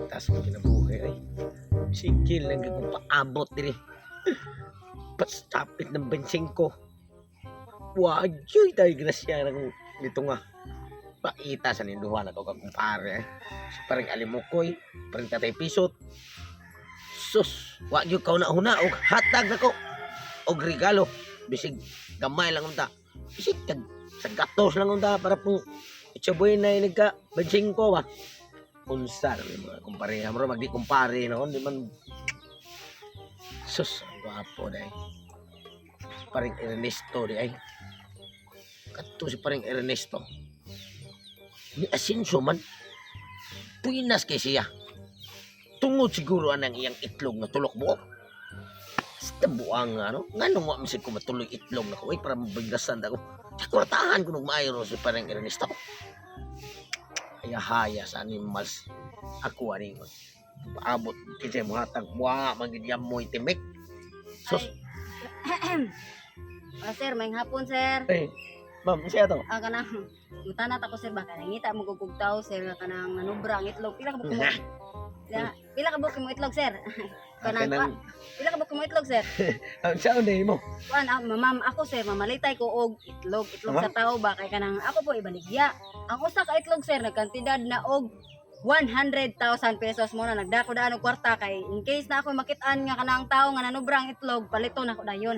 Tas mo kinabuhi ay. Sigil lang kung paabot diri. Pastapit ng bensing ko. Wajoy tayo grasya ng dito nga. Paita sa ninduhan ako kakumpare. Parang alimukoy, parang tatay pisot. Sus, wagyo ka na huna og hatag nako. Og regalo. Bisig gamay lang unta. Bisig sa gatos lang unta para pong itsaboy na nagka bensing ko ba. Unsa rin mga kumpare hamro magdi kumpare noon di man. Sus, ang gwapo dai. Parang Ernesto di ay. Kato si parang Ernesto. Ni Asinso man. Puinas kay siya. Tungod siguro anang iyang itlog na tulok buok. Basta buang ano. Nga nung wamisig ko matuloy itlog na ko. Ay para mabigasan ako. Sa kwartahan ko nung mayroon si parang Ernesto. Haya sa animals. Ako aning paabot. Kasi mo hatag buha. Magigyan mo itimik. Sus. Sir, may hapon, sir. Ay. Ma'am, siya to. Kanang mutanat ako, sir, baka nangita mo gugugtaw, sir, kanang nanubrang itlog. Pila ka buko mo? Pila ka buko mo itlog, sir? Kanang pila ka buko mo itlog, sir? Saan na mo? Ma'am, ako, sir, mamalitay ko og itlog sa tao ba kay kanang ako po ibaligya. Ang usa ka itlog, sir, nagkantidad na og 100,000 pesos mo na nagdako daan og kwarta kay in case na ako makit-an nga kanang tao nga nanubrang itlog, palito na ko dayon.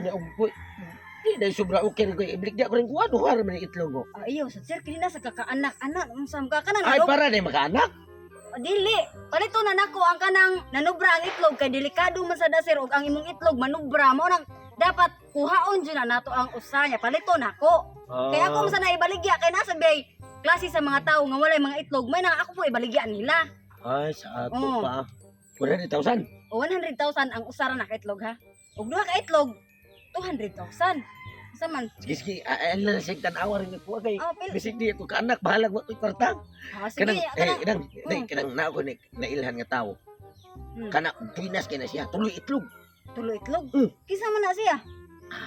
Di dahil sobra okay rin ko ibalik di ako rin kuha. Nuhar man yung itlog ko. Iyo, sir, kini na sa kakaanak-anak. Ang ka kanang Ay, para na yung makaanak. Dili, palito na nako ang kanang nanubra ang itlog kay delikado man sa dasir og ang imong itlog manubra mo nang dapat kuhaon jud na nato ang usa niya palito nako. Kaya ako man sa naibaligya kay nasa bay klase sa mga tawo nga walay mga itlog may nang ako po ibaligya nila. Ay, sa ato pa. 100,000. O 100,000 ang usa ra na ka itlog ha. Og duha ka itlog 200,000. Sa man. Sige, alam na siya tanawa rin ko kay. Bisig di ako kaanak bahala ko ito'y kwarta. Sige, kanang na ako nailhan nga tao. Kana pinas kay na siya, tuloy itlog. Tuloy itlog? Kisa man na siya?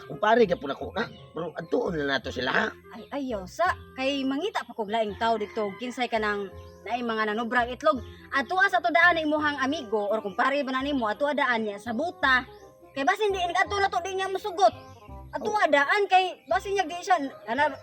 Kumpare ka po na ko na. Pero adtuon na nato sila ha. Ay, ayaw sa. Kay mangita pa kog laing tao dito. Kinsay ka nang naay mga nanubrang itlog. Atua sa to daan ni imuhang amigo or kumpare ba na nimo atua daan niya sa buta. Kay basin di ato na to di niya musugot. Atua daan kay basin niya di siya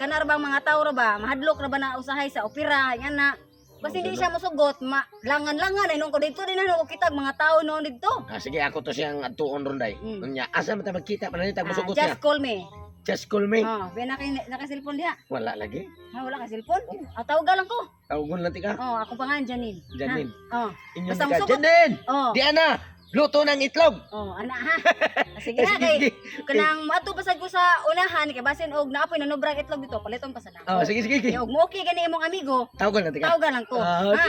kanar bang mga tao ra ba mahadlok ra ba na usahay sa opera yan na. Basin di siya musugot langan-langan ay nung ko dito din na ko kitag mga tao noon dito. Sige ako to siyang adtuon ron day. Nya asa man ta magkita pa nita musugot siya. Just call me. Just call me. Be naka cellphone diha. Wala lagi. Wala ka cellphone? Tawag lang ko. Tawagon lang tika. Ako pangalan Janine. Janine. Inyo Basta ka. musugot. Janine! Di ana! Luto ng itlog! Ana ha. Sige na kay kanang mato pasad ko sa unahan kay basin og naapoy nanubrang itlog dito paliton pa sa nako. Sige. Og mo okay gani imong amigo. Tawagan lang tika. Tawagan lang ko.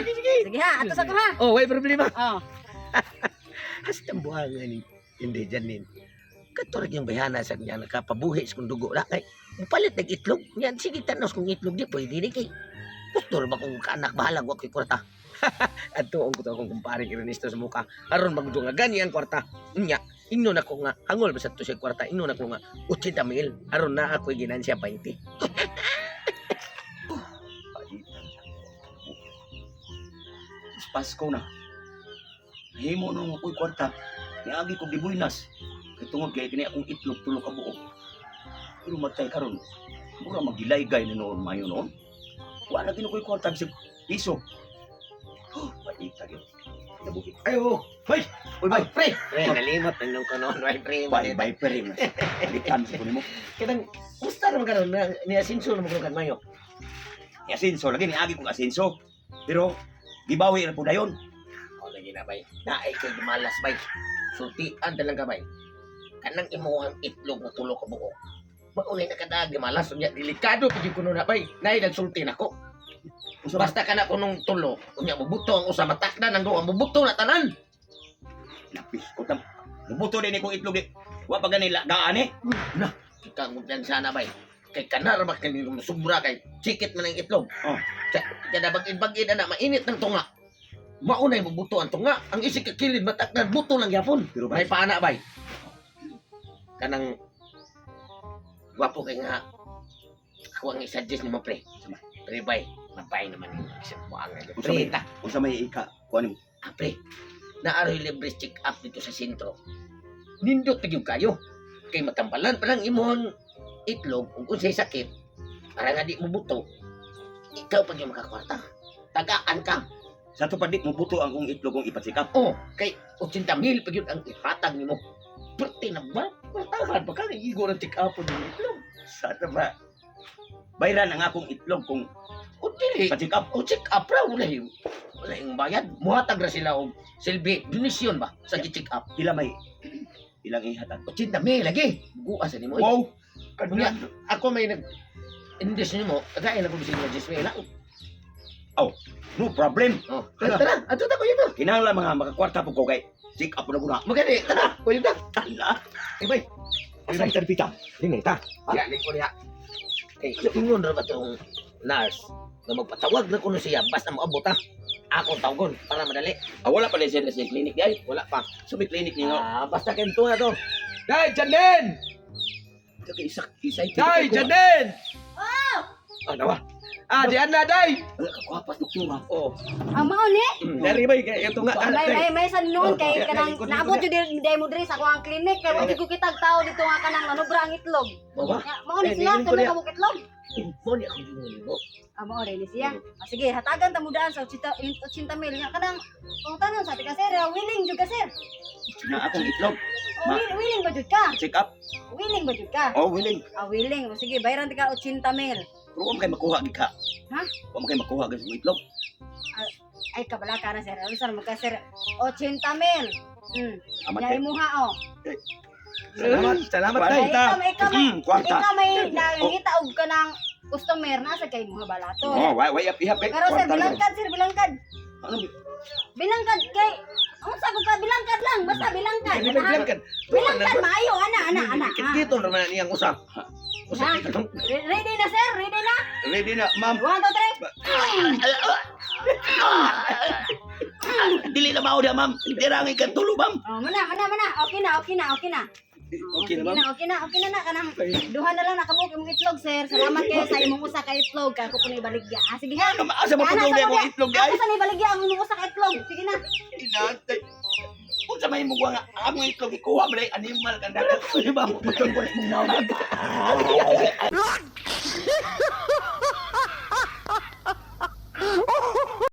Sige. Sige ha, ato sa ko ha. Way problema. Hasta buhang ni hindi Janine. Katurag yung bayana sa niya nakapabuhi sa kong dugo na kay palit ng itlog. Yan sige tanos kung itlog di pwede di kay gusto ba kung kaanak bahala ko kay kwarta. At tuong ko to akong kumpare Ernesto sa muka. Aron magdo nga ganyan kwarta. Nya, ingno na ko nga hangol basta to sa kwarta. Ingno na ko nga 80,000. Aron na ako ginansya 20. Pasko na. Himo nung ako'y kwarta. Niagi ko gibuinas. Kay tungod kay kini akong itlog tulo ka buok. Pero matay karon. Mura magilaygay ni noon mayo noon. Wala gino ko'y kwarta bisag piso. Paita gyud. Nabuhi. Ayo, hoy. Oy, bay, pre. Nalimot na nung kanon. Pre. Bay, pre. Likan sa kuno mo. Kitang, musta naman karon na ni Asinso na maglukan mayo? Asinso lagi niagi kong asinso. Pero gibawi ra po dayon. Lagi na bay. Naay kay malas bay. Sultian talaga bay. Kanang imuhang itlog na tulo ka buo. Maunay na kadag malas unya delikado pud kuno na bay. Nay nagsulti nako. Basta kana kunong tulo, unya mubuto ang usa matakdan ang duha mubuto na tanan. Lapis ko tam. Mubuto din kong itlog di. Wa pa ganila gaan eh. Na, ikaw mo sana bay. Kay kanar ba kanino sobra kay sikit man ang itlog. Kada bagid na mainit ng tunga. Maunay mubuto ang tunga. Ang isig kakilid matakdan buto lang yapon. Pero may paana bay. Kanang gwapo kay nga ako ang i-suggest mo pre. Pre bay, mapay naman yung isang buang. Pre ta. Unsa may ika? Kuan mo. Apre, naaroy libre check up dito sa sentro. Nindot na gyud kayo. Kay matambalan pa lang imong itlog kung unsay sakit. Para nga di mo buto. Ikaw pag yung makakwarta. Tagaan ka. Sa to pa di mo buto ang kong itlog kong ipatsikap. Oh, kay 80,000 pag yun ang ipatag nimo. Perti na ba? Kwartahan pa ka. Igo ng check up ng itlog. Sa to ba? Bayran ang akong itlog kung O dili. ipatsikap. O check up ra. Wala yung bayad. Muhatag ra sila og silbi. Donasyon ba? Sa check up. Pila may ilang ihatag. 80,000 lagi. Buas ni mo. Wow! Kunya, ako may nag-invest nyo mo, kagaya na kung bising na Jeswela. No problem. Oh, tara, ato ta ko yun. Kinahanglan mga makakwarta po ko kay check up na ko na. Magani, tara, ko yun na. Tala. Ibay, Asa interpita? dini ta. Yan, ko niya. Eh, ingon na ba itong nurse na magpatawag na kuno siya, basta maabot ha. Akong tawgon, para madali. Wala pa lesson sa clinic guys. Wala pa. Sa may clinic niyo. Basta kento na to. Day, Janen! Kay isay. Day, Janen! Oh! Ano ba? Diyan na, Day! Wala ka kwapas doktor ha. Oh, Ang mao ni. dari ba, ito nga. May sa noon kay Oh, kanang ikot, naabot ikot. jud di mo diri sa akong clinic kay wala ko kitag tao dito nga kanang nanubra ang itlog. Baba? Ya, mao ni Eh, siya di ko tuloy niya- ka mo itlog. Mo ni ako yung mo. Mao ni siya. Sige, hatagan ta mo daan sa 80,000 nga kanang kung tanon sa tika sir, willing jud ka sir. Na akong itlog. Ma- Willing ba jud ka? Check up. Willing ba jud ka? Oh, willing. Willing. O sige, bayaran ti ka 80,000. Pero kung kay makuha gid ka. Ha? Kung kay makuha gid sa itlog. Ay kabala ka na sir. Ano sa mo ka sir? 80,000. Amat Ya kay. imuha oh. Salamat, salamat, Day. Kwarta. Ikaw may Kwarta. ikaw may nangita og ka ng customer na sa kay mga balato. Oh, way up ihap. Pero sir, bilangkad sir, bilangkad. Ano? Bilangkad kay ang sabi ka bilangkad lang, basta bilangkad. Kani bilangkad. Bilangkad maayo ana. Dito naman niyang usap. Ha? Ready na sir, ready na? Ready na, ma'am. 1 2 3. Dili na mao dia, ma'am. Dirangay ka tulo, ma'am. Oh, mana. Okay na. Okay na, ma'am. Okay na kanang duha na lang nakabuk imong itlog sir. Salamat kayo sa imong usa ka itlog kako po ni baligya. Sige ha. Ano asa mo pudong niya akong itlog di ay? Ako sa ni baligya ang imong usa ka itlog. Sige na. Inantay. Kung sa may mugwa nga, ang itlog ikuha mo na animal kang dagat. Di ba? Putol ko na mong nawag.